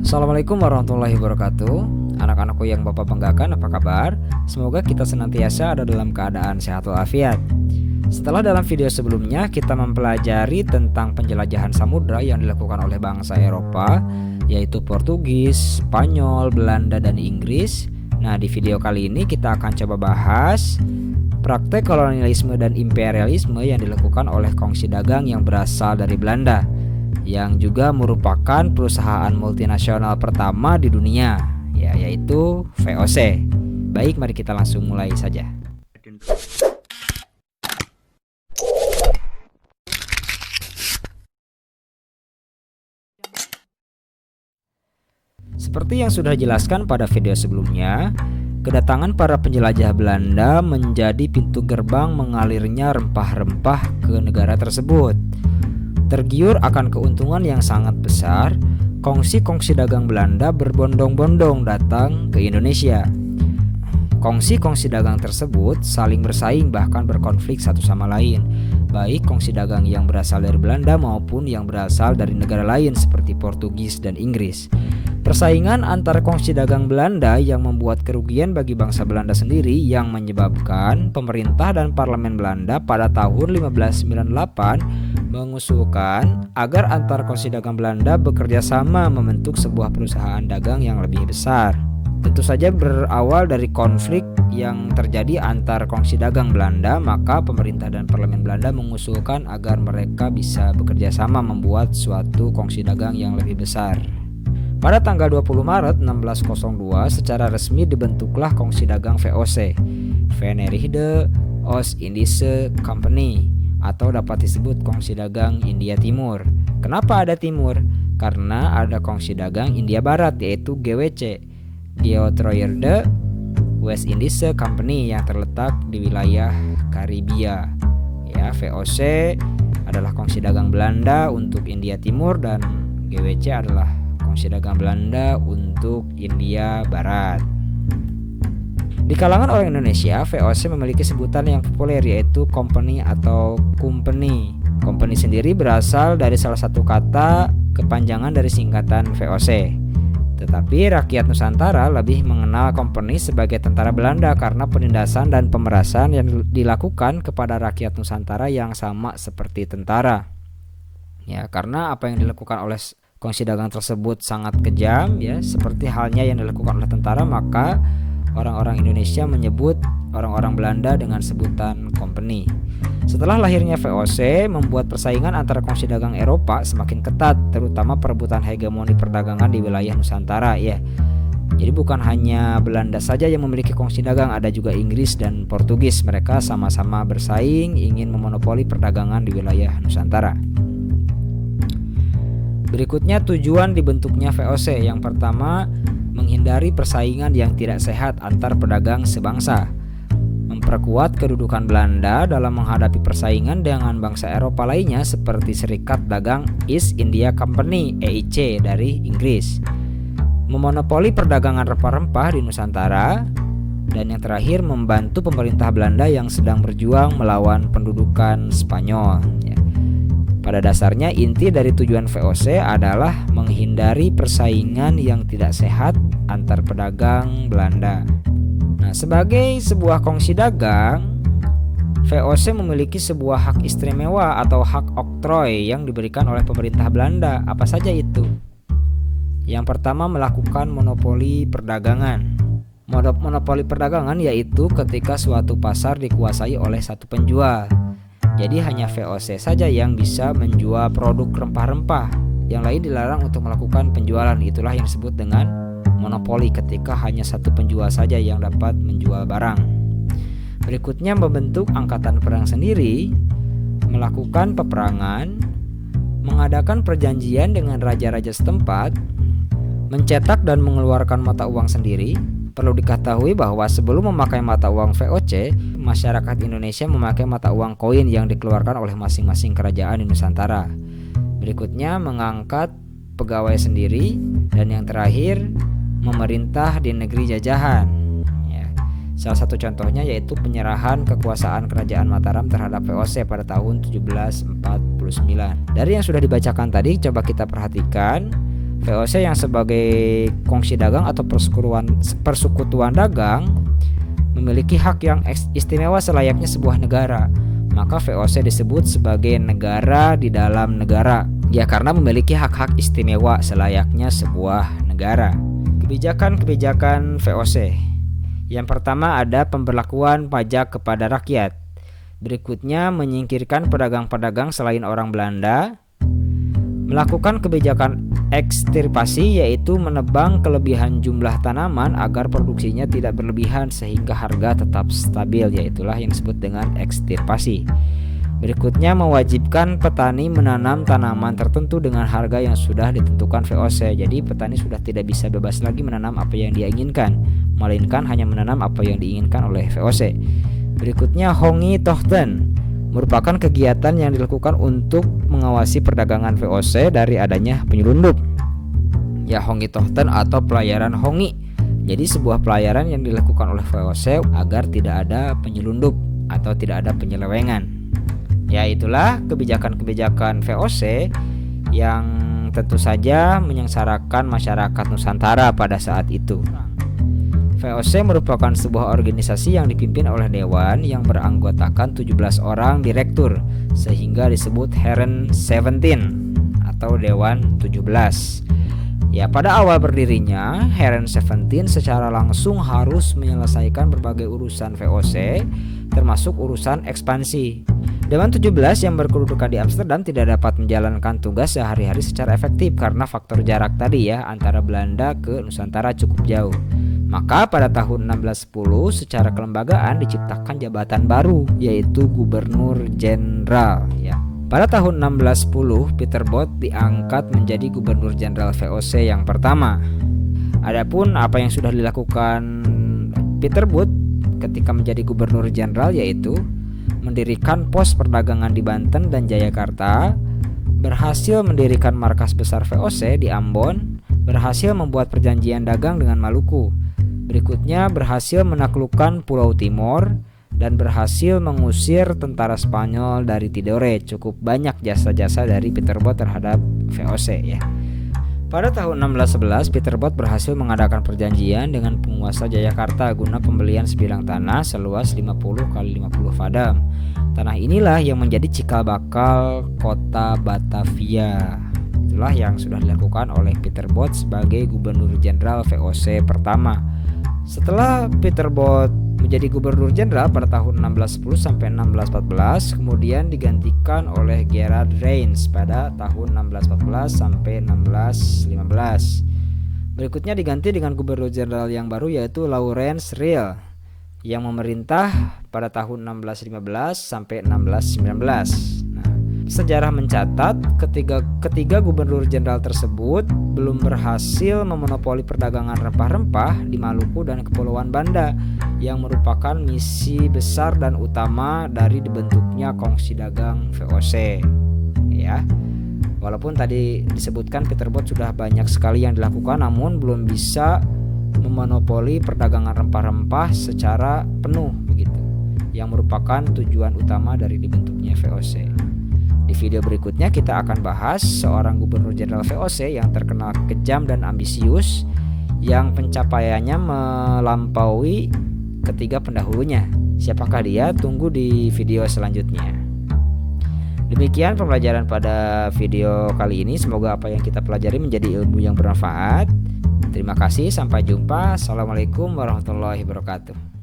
Assalamualaikum warahmatullahi wabarakatuh. Anak-anakku yang Bapak banggakan, apa kabar? Semoga kita senantiasa ada dalam keadaan sehat walafiat. Setelah dalam video sebelumnya kita mempelajari tentang penjelajahan samudra yang dilakukan oleh bangsa Eropa, yaitu Portugis, Spanyol, Belanda, dan Inggris. Nah, di video kali ini kita akan coba bahas praktek kolonialisme dan imperialisme yang dilakukan oleh kongsi dagang yang berasal dari Belanda, yang juga merupakan perusahaan multinasional pertama di dunia, yaitu VOC. Baik, mari kita langsung mulai saja. Seperti yang sudah dijelaskan pada video sebelumnya, kedatangan para penjelajah Belanda menjadi pintu gerbang mengalirnya rempah-rempah ke negara tersebut. Tergiur akan keuntungan yang sangat besar, kongsi-kongsi dagang Belanda berbondong-bondong datang ke Indonesia. Kongsi-kongsi dagang tersebut saling bersaing, bahkan berkonflik satu sama lain, baik kongsi dagang yang berasal dari Belanda maupun yang berasal dari negara lain seperti Portugis dan Inggris. Persaingan antara kongsi dagang Belanda yang membuat kerugian bagi bangsa Belanda sendiri, yang menyebabkan pemerintah dan parlemen Belanda pada tahun 1598 mengusulkan agar antar kongsi dagang Belanda bekerja sama membentuk sebuah perusahaan dagang yang lebih besar. Tentu saja berawal dari konflik yang terjadi antar kongsi dagang Belanda, maka pemerintah dan parlemen Belanda mengusulkan agar mereka bisa bekerja sama membuat suatu kongsi dagang yang lebih besar. Pada tanggal 20 Maret 1602 secara resmi dibentuklah kongsi dagang VOC, Verenigde Oost-Indische Compagnie, atau dapat disebut kongsi dagang India Timur. Kenapa ada Timur? Karena ada kongsi dagang India Barat, yaitu GWC, Geotroyerde West-Indische Company, yang terletak di wilayah Karibia. VOC adalah kongsi dagang Belanda untuk India Timur dan GWC adalah kongsi dagang Belanda untuk India Barat. Di kalangan orang Indonesia, VOC memiliki sebutan yang populer, yaitu company atau company. Company sendiri berasal dari salah satu kata kepanjangan dari singkatan VOC. Tetapi rakyat Nusantara lebih mengenal company sebagai tentara Belanda karena penindasan dan pemerasan yang dilakukan kepada rakyat Nusantara yang sama seperti tentara. Karena apa yang dilakukan oleh kongsi dagang tersebut sangat kejam, seperti halnya yang dilakukan oleh tentara, maka orang-orang Indonesia menyebut orang-orang Belanda dengan sebutan company. Setelah lahirnya VOC, membuat persaingan antara kongsi dagang Eropa semakin ketat, terutama perebutan hegemoni perdagangan di wilayah Nusantara. Jadi bukan hanya Belanda saja yang memiliki kongsi dagang, ada juga Inggris dan Portugis. Mereka sama-sama bersaing ingin memonopoli perdagangan di wilayah Nusantara. Berikutnya tujuan dibentuknya VOC. Yang pertama, menghindari persaingan yang tidak sehat antar pedagang sebangsa, memperkuat kedudukan Belanda dalam menghadapi persaingan dengan bangsa Eropa lainnya seperti Serikat Dagang East India Company (EIC) dari Inggris, memonopoli perdagangan rempah-rempah di Nusantara, dan yang terakhir membantu pemerintah Belanda yang sedang berjuang melawan pendudukan Spanyol. Pada dasarnya inti dari tujuan VOC adalah menghindari persaingan yang tidak sehat antar pedagang Belanda. Nah, sebagai sebuah kongsi dagang, VOC memiliki sebuah hak istimewa atau hak oktroy yang diberikan oleh pemerintah Belanda. Apa saja itu? Yang pertama, melakukan monopoli perdagangan. Monopoli perdagangan yaitu ketika suatu pasar dikuasai oleh satu penjual. Jadi hanya VOC saja yang bisa menjual produk rempah-rempah, yang lain dilarang untuk melakukan penjualan. Itulah yang disebut dengan monopoli, ketika hanya satu penjual saja yang dapat menjual barang. Berikutnya, membentuk angkatan perang sendiri, melakukan peperangan, mengadakan perjanjian dengan raja-raja setempat, mencetak dan mengeluarkan mata uang sendiri. Perlu diketahui bahwa sebelum memakai mata uang VOC, masyarakat Indonesia memakai mata uang koin yang dikeluarkan oleh masing-masing kerajaan di Nusantara. Berikutnya, mengangkat pegawai sendiri, dan yang terakhir, memerintah di negeri jajahan. Salah satu contohnya yaitu penyerahan kekuasaan Kerajaan Mataram terhadap VOC pada tahun 1749. Dari yang sudah dibacakan tadi, coba kita perhatikan VOC yang sebagai kongsi dagang atau persekutuan dagang memiliki hak yang istimewa selayaknya sebuah negara. Maka VOC disebut sebagai negara di dalam negara. Ya, karena memiliki hak-hak istimewa selayaknya sebuah negara. Kebijakan-kebijakan VOC. Yang pertama ada pemberlakuan pajak kepada rakyat. Berikutnya menyingkirkan pedagang-pedagang selain orang Belanda. Melakukan kebijakan ekstirpasi, yaitu menebang kelebihan jumlah tanaman agar produksinya tidak berlebihan sehingga harga tetap stabil, yaitulah yang disebut dengan ekstirpasi. Berikutnya mewajibkan petani menanam tanaman tertentu dengan harga yang sudah ditentukan VOC. Jadi petani sudah tidak bisa bebas lagi menanam apa yang dia inginkan, melainkan hanya menanam apa yang diinginkan oleh VOC. Berikutnya Hongi Tochten merupakan kegiatan yang dilakukan untuk mengawasi perdagangan VOC dari adanya penyelundup. Ya, Hongi Tochten atau pelayaran Hongi. Jadi sebuah pelayaran yang dilakukan oleh VOC agar tidak ada penyelundup atau tidak ada penyelewengan. Ya, itulah kebijakan-kebijakan VOC yang tentu saja menyengsarakan masyarakat Nusantara pada saat itu. VOC merupakan sebuah organisasi yang dipimpin oleh dewan yang beranggotakan 17 orang direktur, sehingga disebut Heren 17 atau Dewan 17. Ya, pada awal berdirinya, Heren 17 secara langsung harus menyelesaikan berbagai urusan VOC, termasuk urusan ekspansi. Dewan 17 yang berkedudukan di Amsterdam tidak dapat menjalankan tugas sehari-hari secara efektif karena faktor jarak tadi ya, antara Belanda ke Nusantara cukup jauh. Maka pada tahun 1610 secara kelembagaan diciptakan jabatan baru, yaitu Gubernur Jenderal ya. Pada tahun 1610 Pieter Both diangkat menjadi Gubernur Jenderal VOC yang pertama. Adapun apa yang sudah dilakukan Pieter Both ketika menjadi Gubernur Jenderal yaitu mendirikan pos perdagangan di Banten dan Jayakarta, berhasil mendirikan markas besar VOC di Ambon, berhasil membuat perjanjian dagang dengan Maluku. Berikutnya berhasil menaklukkan Pulau Timor dan berhasil mengusir tentara Spanyol dari Tidore. Cukup banyak jasa-jasa dari Pieter Both terhadap VOC ya. Pada tahun 1611 Pieter Both berhasil mengadakan perjanjian dengan penguasa Jayakarta guna pembelian sebidang tanah seluas 50 kali 50 fadam. Tanah inilah yang menjadi cikal bakal kota Batavia. Itulah yang sudah dilakukan oleh Pieter Both sebagai Gubernur Jenderal VOC pertama. Setelah Pieter Both menjadi Gubernur Jenderal pada tahun 1610 sampai 1614, kemudian digantikan oleh Gerard Reyns pada tahun 1614 sampai 1615. Berikutnya diganti dengan Gubernur Jenderal yang baru yaitu Laurens Riel yang memerintah pada tahun 1615 sampai 1619. Sejarah mencatat ketiga gubernur jenderal tersebut belum berhasil memonopoli perdagangan rempah-rempah di Maluku dan Kepulauan Banda yang merupakan misi besar dan utama dari dibentuknya kongsi dagang VOC ya. Walaupun tadi disebutkan Pieter Both sudah banyak sekali yang dilakukan, namun belum bisa memonopoli perdagangan rempah-rempah secara penuh begitu, yang merupakan tujuan utama dari dibentuknya VOC. Di video berikutnya kita akan bahas seorang Gubernur Jenderal VOC yang terkenal kejam dan ambisius yang pencapaiannya melampaui ketiga pendahulunya. Siapakah dia? Tunggu di video selanjutnya. Demikian pembelajaran pada video kali ini. Semoga apa yang kita pelajari menjadi ilmu yang bermanfaat. Terima kasih, sampai jumpa. Assalamualaikum warahmatullahi wabarakatuh.